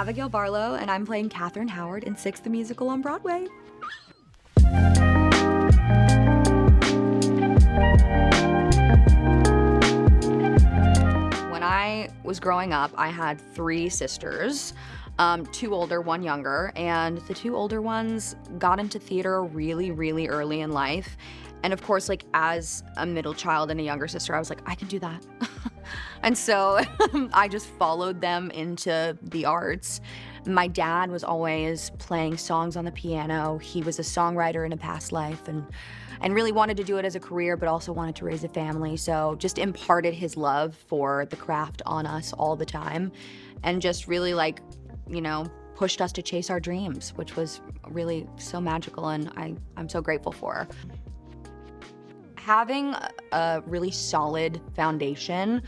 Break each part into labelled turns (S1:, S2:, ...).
S1: Abigail Barlow, and I'm playing Katherine Howard in Six the Musical on Broadway. When I was growing up, I had 3 sisters, 2 older, 1 younger, and the 2 older ones got into theater really, really early in life. And of course, like as a middle child and a younger sister, I was like, I can do that. And so I just followed them into the arts. My dad was always playing songs on the piano. He was a songwriter in a past life and really wanted to do it as a career, but also wanted to raise a family. So just imparted his love for the craft on us all the time and just really like, you know, pushed us to chase our dreams, which was really so magical and I'm so grateful for. Having a really solid foundation,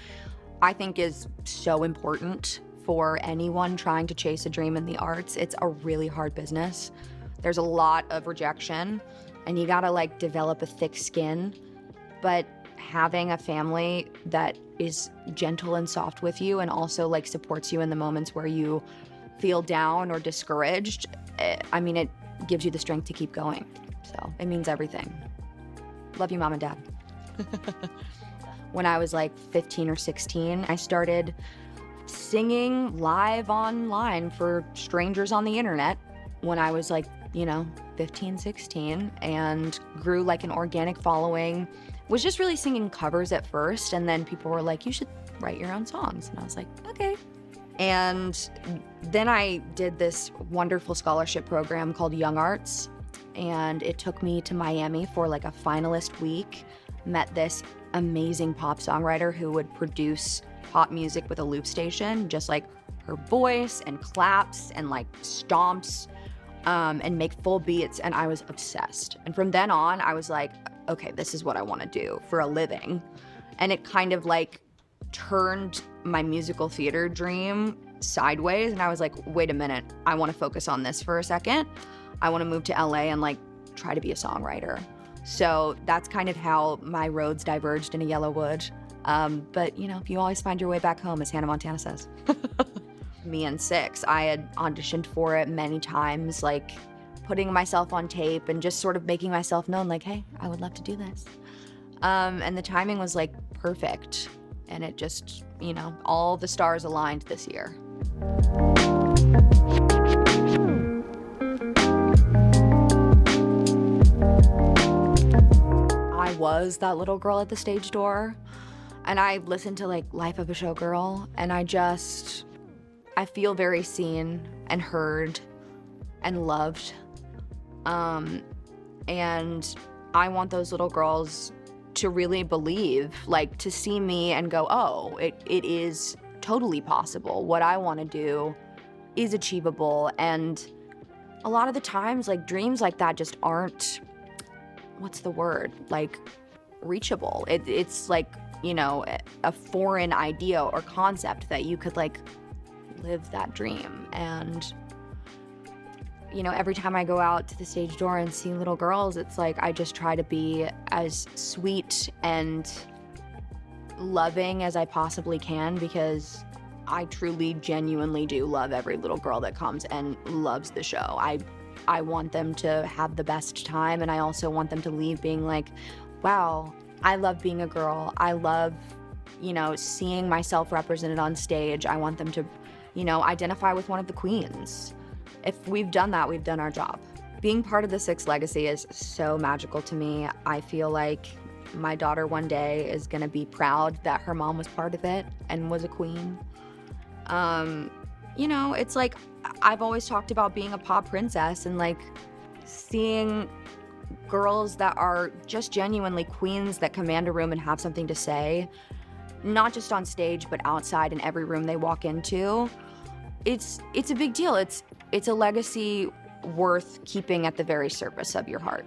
S1: I think is so important for anyone trying to chase a dream in the arts. It's a really hard business. There's a lot of rejection and you gotta like develop a thick skin, but having a family that is gentle and soft with you and also like supports you in the moments where you feel down or discouraged, I mean, it gives you the strength to keep going. So it means everything. Love you, Mom and Dad. When I was like 15 or 16, I started singing live online for strangers on the internet when I was like, you know, 15, 16, and grew like an organic following. Was just really singing covers at first, and then people were like, you should write your own songs. And I was like, okay. And then I did this wonderful scholarship program called Young Arts, and it took me to Miami for like a finalist week. Met this amazing pop songwriter who would produce pop music with a loop station, just like her voice and claps and like stomps and make full beats, and I was obsessed. And from then on, I was like, okay, this is what I want to do for a living. And it kind of like turned my musical theater dream sideways, and I was like, wait a minute, I want to focus on this for a second. I want to move to LA and like try to be a songwriter. So that's kind of how my roads diverged into Yellowwood. But you know, you always find your way back home, as Hannah Montana says. Me and Six, I had auditioned for it many times, like putting myself on tape and just sort of making myself known, like, hey, I would love to do this. And the timing was like perfect. And it just, you know, all the stars aligned this year. I was that little girl at the stage door, and I listened to like Life of a Showgirl, and I feel very seen and heard and loved. And I want those little girls to really believe, like to see me and go, oh, it is totally possible. What I want to do is achievable. And a lot of the times, like dreams like that just aren't, what's the word? Like reachable. It's like, you know, a foreign idea or concept that you could like live that dream. And you know, every time I go out to the stage door and see little girls, it's like I just try to be as sweet and loving as I possibly can, because I truly, genuinely do love every little girl that comes and loves the show. I want them to have the best time, and I also want them to leave being like, wow, I love being a girl. I love, you know, seeing myself represented on stage. I want them to, you know, identify with one of the queens. If we've done that, we've done our job. Being part of the Six legacy is so magical to me. I feel like my daughter one day is gonna be proud that her mom was part of it and was a queen. You know, it's like, I've always talked about being a pop princess and like seeing girls that are just genuinely queens that command a room and have something to say, not just on stage, but outside in every room they walk into. It's a big deal. It's a legacy worth keeping at the very surface of your heart.